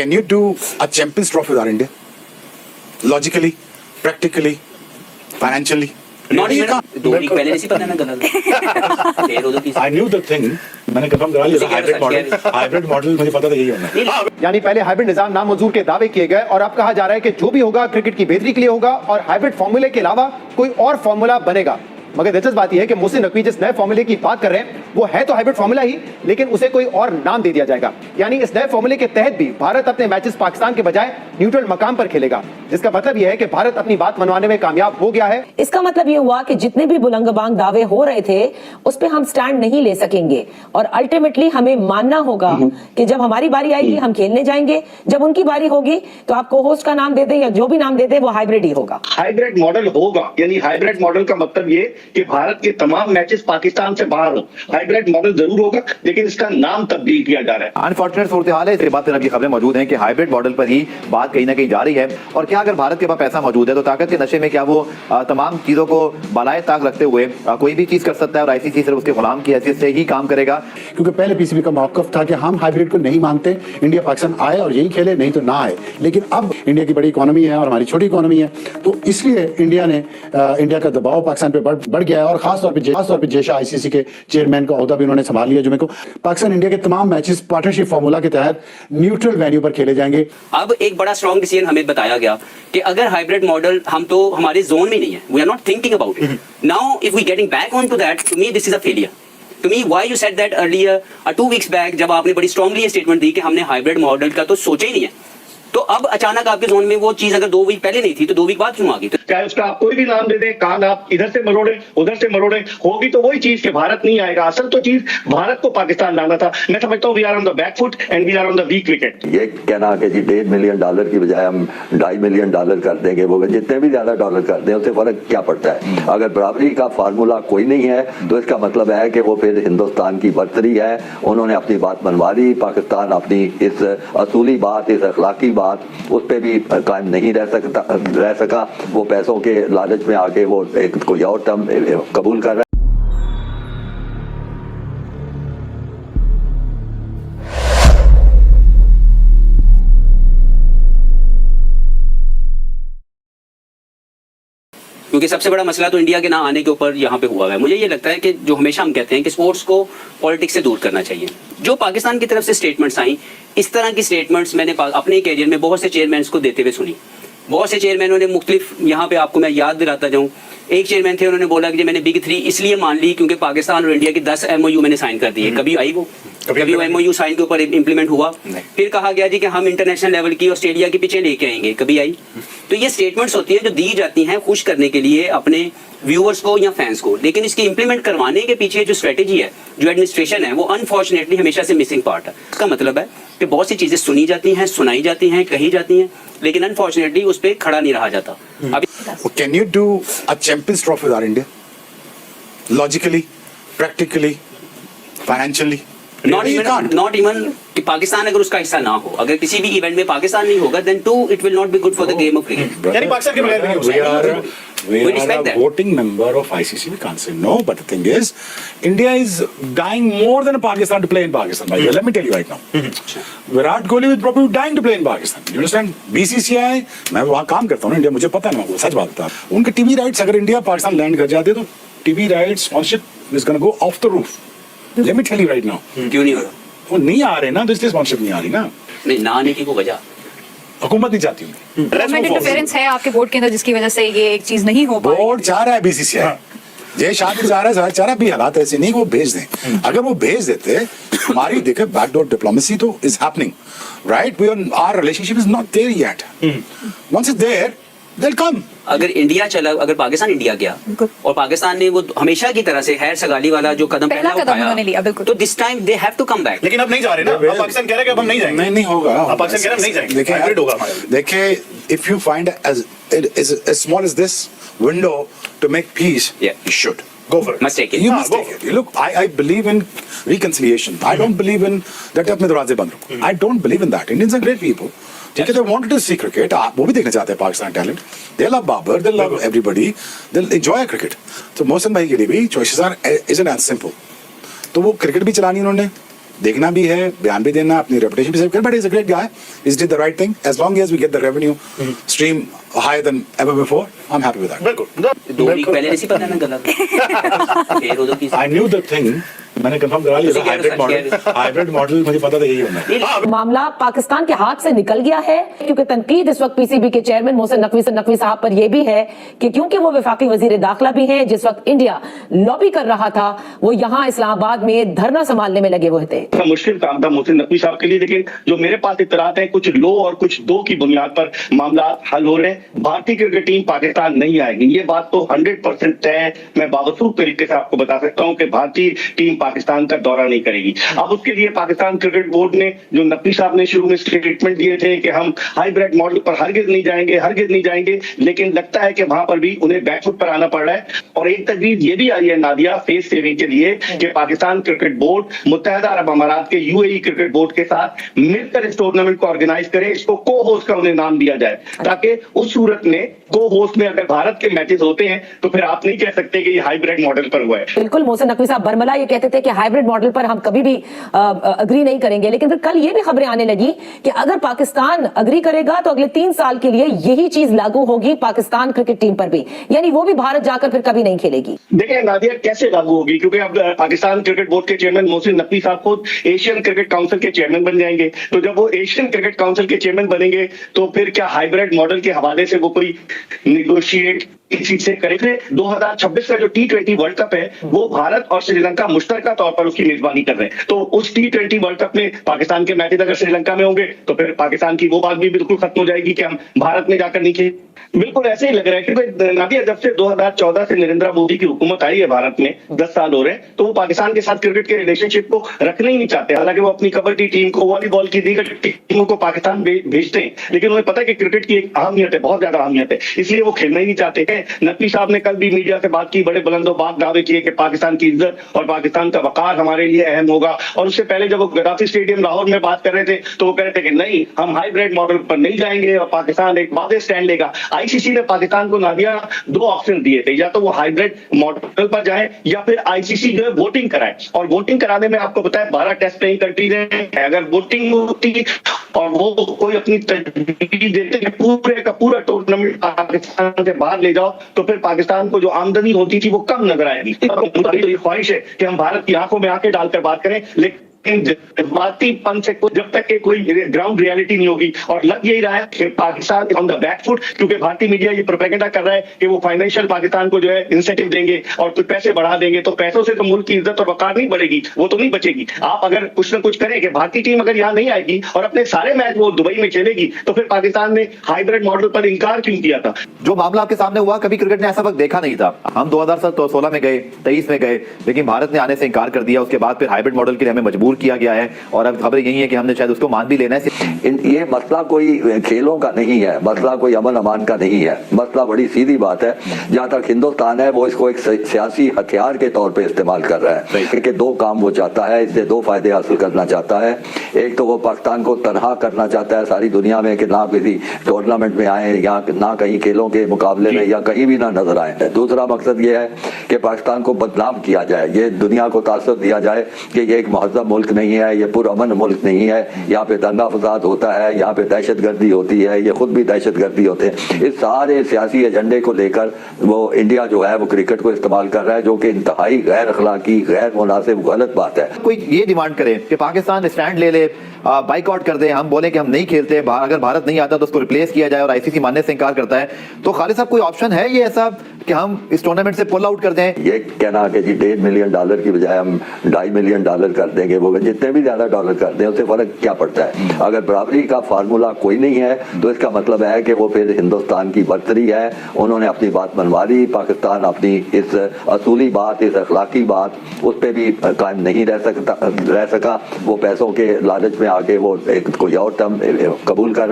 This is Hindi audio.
Can you do a Champions Trophy with our India? Logically, practically, financially? Not even 2 week पहले नहीं पता ना गलत I knew the thing. मैंने कंफर्म करा लिया हाइब्रिड मॉडल मुझे पता था यही होना है। यानी पहले हाइब्रिड निजाम नामंजूर के दावे किए गए और अब कहा जा रहा है कि जो भी होगा क्रिकेट की बेहतरी के लिए होगा और हाइब्रिड फॉर्मूले के अलावा कोई और फॉर्मूला बनेगा। मगर दिलचस्प बात यह है कि मोहसिन नकवी जिस नए फॉर्मूले की बात कर रहे हैं वो है तो हाइब्रिड फॉर्मूला ही, लेकिन उसे कोई और नाम दे दिया जाएगा। यानी इस नए फॉर्मूले के तहत भी भारत अपने मैचेस पाकिस्तान के बजाय न्यूट्रल मकाम पर खेलेगा, जिसका मतलब यह है कि भारत अपनी बात मनवाने में कामयाब हो गया है। इसका मतलब यह हुआ कि जितने भी बुलंदबांग दावे हो रहे थे उस पर हम स्टैंड नहीं ले सकेंगे और अल्टीमेटली हमें मानना होगा कि जब हमारी बारी आएगी हम खेलने जाएंगे, जब उनकी बारी होगी तो आपको होस्ट का नाम दे दे या जो भी नाम दे दे वो हाइब्रिड ही होगा। हाइब्रिड मॉडल होगा, यानी हाइब्रिड मॉडल का मतलब ये कि भारत के तमाम मैचेस पाकिस्तान से बाहर हो। हाइब्रिड मॉडल जरूर होगा लेकिन इसका नाम तब्दील किया जा रहा है। अनफॉर्चुनेट सूरत हाल है, इसके बाद फिर अब ये खबरें मौजूद हैं कि हाइब्रिड मॉडल पर ही बात कहीं ना कहीं जा रही है। और क्या अगर भारत के पास पैसा मौजूद है तो ताकत के नशे में क्या वो तमाम चीजों को बालाए ताक रखते हुए कोई भी चीज कर सकता है और आईसीसी सिर्फ उसके गुलाम की हैसियत से ही काम करेगा? क्योंकि पहले पीसीबी का मौकफ था कि हम हाइब्रिड को नहीं मानते, इंडिया पाकिस्तान आए और यही खेले, नहीं तो ना आए। लेकिन अब इंडिया की बड़ी इकोनॉमी है और हमारी छोटी इकोनॉमी है, तो इसलिए इंडिया का दबाव पाकिस्तान पे बढ़ गया है। और खासतौर पर जेशा आईसीसी के चेयरमैन का ओहदा भी उन्होंने संभाल लिया जुमे को। पाकिस्तान इंडिया के तमाम मैचेस पार्टनरशिप फार्मूला के तहत न्यूट्रल वेन्यू पर खेले जाएंगे। अब एक बड़ा स्ट्रॉन्ग डिसीजन हमें बताया गया कि अगर हाइब्रिड मॉडल हम तो हमारे जोन में नहीं है, we are not thinking about it now. If we getting back on to that, to me this is a failure. To me why you said that earlier 2 weeks back, जब आपने बड़ी स्ट्रांगली स्टेटमेंट दी कि हमने हाइब्रिड मॉडल का तो सोचा ही नहीं है, तो अब अचानक आपके जोन में वो चीज अगर 2 week पहले नहीं थी तो 2 week बाद क्यों आ गई? चाहे उसका आप कोई भी नाम दे दें, कान आप इधर से मरोड़े उधर से मरोड़े, होगी तो वही चीज कि भारत नहीं आएगा। असल तो चीज भारत को पाकिस्तान लाना था। मैं समझता हूँ we are on the back foot and we are on the weak wicket. ये कहना कि जी $1.5 million की बजाय हम $2.5 million कर देंगे, वो जितने भी ज्यादा डॉलर कर दें उससे फर्क क्या पड़ता है? अगर बराबरी का फार्मूला कोई नहीं है तो इसका मतलब है कि वो फिर हिंदुस्तान की बर्तरी है। उन्होंने अपनी बात मनवा ली, पाकिस्तान अपनी इस असूली बात, इस अखलाकी बात उस पर भी कायम नहीं रह सका। वो पैसों के लालच में आके वो एक कोई और टर्म कबूल कर रहा है। क्योंकि सबसे बड़ा मसला तो इंडिया के ना आने के ऊपर यहाँ पे हुआ है। मुझे ये लगता है कि जो हमेशा हम कहते हैं कि स्पोर्ट्स को पॉलिटिक्स से दूर करना चाहिए। जो पाकिस्तान की तरफ से स्टेटमेंट्स आई, इस तरह की स्टेटमेंट्स मैंने अपने कैरियर में बहुत से चेयरमैन को देते हुए सुनी। बहुत से चेयरमैनों ने मुख्तलिफ, यहाँ पे आपको मैं याद दिलाता जाऊँ, एक चेयरमैन थे, उन्होंने बोला कि मैंने बिग 3 इसलिए मान ली क्योंकि पाकिस्तान और इंडिया की 10 MOU मैंने साइन कर दिए। कभी आई वो? कभी वो MOU साइन के ऊपर इम्प्लीमेंट हुआ? फिर कहा गया जी कि हम इंटरनेशनल लेवल की ऑस्ट्रेलिया के पीछे लेके आएंगे, कभी आई? तो ये स्टेटमेंट्स होती हैं जो दी जाती हैं खुश करने के लिए अपने व्यूअर्स को या फैंस को, लेकिन इसकी इंप्लीमेंट करवाने के पीछे जो स्ट्रेटेजी है, जो एडमिनिस्ट्रेशन है, वो अनफॉर्चुनेटली हमेशा से मिसिंग पार्ट है। इसका मतलब है कि बहुत सी चीजें सुनी जाती हैं, सुनाई जाती हैं, कही जाती हैं, लेकिन अनफॉर्चुनेटली उस पर खड़ा नहीं रहा जाता। अभी Can you do a Champions Trophy with our India? Logically, practically, financially? not even कि पाकिस्तान अगर उसका हिस्सा ना हो, अगर किसी भी इवेंट में पाकिस्तान नहीं होगा, then too it will not be good for the game of cricket. यानी पाकिस्तान के बगैर we are a voting member of ICC. We can't say no, but the thing is, India is dying more than Pakistan to play in Pakistan. Let me tell you right now. Virat Kohli is probably dying to play in Pakistan. You understand? BCCI, मैं वहाँ काम करता हूँ ना इंडिया, मुझे पता है ना, वो सच बात बता। उनके टीवी राइट्स अगर इंडिया पाकिस्तान लैंड कर जाते तो TV rights sponsorship is gonna go off the roof. Let me tell you right now. क्यों नहीं हो रहा? वो नहीं आ रहे ना, तो इसलिए स्पॉन्सरशिप नहीं आ रही ना। नहीं, ना आने की कोई वजह हुकूमत नहीं चाहती हूँ। गवर्नमेंट इंटरफेरेंस है आपके बोर्ड के अंदर जिसकी वजह से ये एक चीज नहीं हो पाई। बोर्ड चाह रहा है BCCI, जय शाह भी चाह रहा है, चाह रहा भी हालात ऐसे नहीं वो भेज दें। अगर वो भेज देते, हमारी देखे बैकडोर डिप्लोमेसी तो is happening, right? Our relationship is not there yet. Once it's there they'll come. अगर इंडिया चला, अगर पाकिस्तान इंडिया गया और पाकिस्तान ने वो हमेशा की तरह से हैर सगाली वाला जो कदम पहला उठाया, तो this time they have to come back. लेकिन अब नहीं जा रहे ना, अब पाकिस्तान कह रहा है कि अब हम नहीं जाएंगे। नहीं होगा, अब पाकिस्तान कह रहा है हम नहीं जाएंगे, हाइब्रिड होगा हमारा। देखिए, if you find as small as this window to make peace, you should go for it. Must take it. You must take it. Look, I believe in reconciliation. I don't believe in that अपने दरवाजे बंद रखो. I don't believe in that. Indians are great people. ठीक है, they wanted to see cricket. वो भी देखना चाहते हैं Pakistan talent. They love Babar, they love everybody. They'll enjoy cricket. तो मोहसिन भाई के लिए भी choices isn't as simple. तो वो क्रिकेट भी चलानी उन्होंने, देखना भी है, बयान भी देना, अपनी रेपुटेशन भी सेव कर, but is a great guy, is did the right thing, as long as we get the revenue stream higher than ever before, I am happy with that. बिल्कुल 2 वीक पहले नहीं पता ना गलत फिर उधर की आई न्यू द थिंग, मैंने कंफर्म करा लिया, हाइब्रिड मॉडल मुझे पता था यही होना है। मामला पाकिस्तान के हाथ से निकल गया है, क्योंकि तनकीद इस वक्त पीसीबी के चेयरमैन मोहसिन नकवी साहब पर यह भी है कि क्योंकि वो वफाकी वजीर दाखिला भी हैं, जिस वक्त इंडिया लॉबी कर रहा था वो यहाँ इस्लामाबाद में धरना संभालने में लगे हुए थे। मुश्किल काम था मोहसिन नकवी साहब के लिए, लेकिन जो मेरे पास इत्तलात है, कुछ लो और कुछ दो की बुनियाद पर मामला हल हो रहे हैं। भारतीय क्रिकेट टीम पाकिस्तान नहीं आएगी, ये बात तो 100% तय है। मैं बावसूख तरीके से आपको बता सकता हूँ कि भारतीय टीम पाकिस्तान का दौरा नहीं करेगी। अब उसके लिए पाकिस्तान क्रिकेट बोर्ड ने, जो नकवी साहब ने शुरू में स्टेटमेंट दिए थे कि हम हाइब्रिड मॉडल पर हरगिज नहीं जाएंगे, लेकिन लगता है कि वहां पर भी उन्हें बैकफुट पर आना पड़ रहा है। और एक तजवीज ये भी आई है नादिया फेस सेविंग के लिए कि पाकिस्तान क्रिकेट बोर्ड मुत्तहदा अरब अमारात के यूएई क्रिकेट बोर्ड के साथ मिलकर इस टूर्नामेंट को ऑर्गेनाइज करे, इसको को होस्ट का उन्हें नाम दिया जाए, ताकि उस सूरत में को होस्ट में अगर भारत के मैचेस होते हैं तो फिर आप नहीं कह सकते कि ये हाइब्रिड मॉडल पर हुआ है। बिल्कुल, मोहसिन नकवी साहब बरमला ये कहते थे कि हाइब्रिड मॉडल पर हम कभी भी अग्री नहीं करेंगे, लेकिन फिर कल ये भी खबरें आने लगी कि अगर पाकिस्तान अग्री करेगा तो अगले 3 साल के लिए यही चीज लागू होगी पाकिस्तान क्रिकेट टीम पर भी, यानी वो भी भारत जाकर फिर कभी नहीं खेलेगी। देखिए नादिया कैसे लागू होगी, क्योंकि अब पाकिस्तान क्रिकेट बोर्ड के चेयरमैन मोहसिन नकवी साहब खुद एशियन क्रिकेट काउंसिल के चेयरमैन बन जाएंगे। तो जब वो एशियन क्रिकेट काउंसिल के चेयरमैन बनेंगे तो फिर क्या हाइब्रिड मॉडल के हवाले से वो कोई निगोशिएट इसी से करेंगे? 2026 का जो T20 वर्ल्ड कप है वो भारत और श्रीलंका मुश्तरका तौर पर उसकी मेजबानी कर रहे हैं। तो उस T20 वर्ल्ड कप में पाकिस्तान के मैचेस अगर श्रीलंका में होंगे तो फिर पाकिस्तान की वो बात भी बिल्कुल खत्म हो जाएगी कि हम भारत में जाकर नहीं खेल। बिल्कुल ऐसे ही लग रहा है, क्योंकि नादिया जब से 2014 से नरेंद्र मोदी की हुकूमत आई है भारत में, 10 साल हो रहे हैं, तो वो पाकिस्तान के साथ क्रिकेट के रिलेशनशिप को रखना ही नहीं चाहते। हालांकि वो अपनी कबड्डी टीम को, वॉलीबॉल की दीगर टीमों को पाकिस्तान भेजते हैं, लेकिन उन्हें पता है कि क्रिकेट की एक अहमियत है, बहुत ज्यादा अहमियत है, इसलिए वो खेलना ही नहीं चाहते हैं। नकवी साहब ने कल भी मीडिया से बात की, बड़े बुलंदोबाज दावे किए कि पाकिस्तान की इज्जत और पाकिस्तान का वकार हमारे लिए अहम होगा। और उससे पहले जब वो गद्दाफी स्टेडियम लाहौर में बात कर रहे थे तो वो कह रहे थे कि नहीं, हम हाइब्रिड मॉडल पर नहीं जाएंगे और पाकिस्तान एक वादे स्टैंड लेगा। आईसीसी ने पाकिस्तान को नादिया 2 ऑप्शन दिए थे, या तो वो हाइब्रिड मॉडल पर जाए या फिर आईसीसी जो है वोटिंग कराए। और वोटिंग कराने में आपको पता है 12 टेस्ट प्लेइंग कंट्रीज हैं, अगर वोटिंग होती और वो कोई अपनी तजवीज देते कि पूरे का पूरा टूर्नामेंट पाकिस्तान से बाहर ले जाओ, तो फिर पाकिस्तान को जो आमदनी होती थी वो कम नजर आएगी। तो ये ख्वाहिश है कि हम भारत की आंखों में आंखें डालकर बात करें, लेकिन जज्बातीपन से जब तक के कोई ग्राउंड रियलिटी नहीं होगी। और लग यही रहा है कि Pakistan on the back foot, क्योंकि भारतीय मीडिया ये प्रोपेगेंडा कर रहा है कि वो फाइनेंशियल पाकिस्तान को जो है इंसेंटिव देंगे और कुछ पैसे बढ़ा देंगे, तो पैसों से तो मुल्क की इज्जत और वकार नहीं बढ़ेगी, वो तो नहीं बचेगी। आप अगर कुछ ना कुछ करें कि भारतीय टीम अगर यहाँ नहीं आएगी और अपने सारे मैच वो दुबई में खेलेगी, तो फिर पाकिस्तान ने हाइब्रिड मॉडल पर इंकार क्यों किया था? जो मामला आपके सामने हुआ, कभी क्रिकेट ने ऐसा वक्त देखा नहीं था। हम 2016 में गए, 23 में गए, लेकिन भारत ने आने से इंकार कर दिया। उसके बाद फिर हाइब्रिड मॉडल के लिए हमें मजबूर किया गया है और अब खबर यही है कि हमने शायद उसको मान भी लेना है। ये मसला कोई खेलों का नहीं है, मसला कोई अमन अमान का नहीं है, मसला बड़ी सीधी बात है। जहां तक हिंदुस्तान है वो इसको एक सियासी हथियार के तौर पे इस्तेमाल कर रहा है कि 2 काम वो चाहता है, इससे 2 फायदे हासिल करना चाहता है। एक तो वो पाकिस्तान को तनहा करना चाहता है सारी दुनिया में कि ना किसी टूर्नामेंट में आए या ना कहीं खेलों के मुकाबले में या कहीं भी ना नजर आए। दूसरा मकसद ये है कि पाकिस्तान को बदनाम किया जाए, ये दुनिया को तासुर दिया जाए कि ये एक महज़ब मुल्क नहीं है, ये पुरअमन मुल्क नहीं है, यहाँ पे दंगा फसाद होता है, यहाँ पे दहशतगर्दी होती है, ये खुद भी दहशतगर्दी होते हैं। इस सारे सियासी एजेंडे को लेकर वो इंडिया जो है वो क्रिकेट को इस्तेमाल कर रहा है, जो कि इंतहाई गैर अखलाकी, गैर मुनासिब, गलत बात है। कोई ये डिमांड करे कि पाकिस्तान स्टैंड ले ले, बाइकआउट कर दे, हम बोले कि हम नहीं खेलते, अगर भारत नहीं आता तो उसको रिप्लेस किया जाए और आईसीसी मानने से इंकार करता है, तो खालिद साहब कोई ऑप्शन है ये ऐसा कि हम इस टूर्नामेंट से पुल आउट कर दें? ये कहना कि जी $1.5 मिलियन की बजाय हम $2.5 मिलियन कर देंगे, वो जितने भी ज्यादा डॉलर कर दें उससे फर्क क्या पड़ता है? अगर बराबरी का फार्मूला कोई नहीं है तो इसका मतलब है कि वो फिर हिंदुस्तान की बर्तरी है। उन्होंने अपनी बात मनवा ली, पाकिस्तान अपनी इस असूली बात, इस अखलाकी बात, उस पर भी कायम नहीं रह सका। वो पैसों के लालच में आके वो एक कोई और टर्म कबूल कर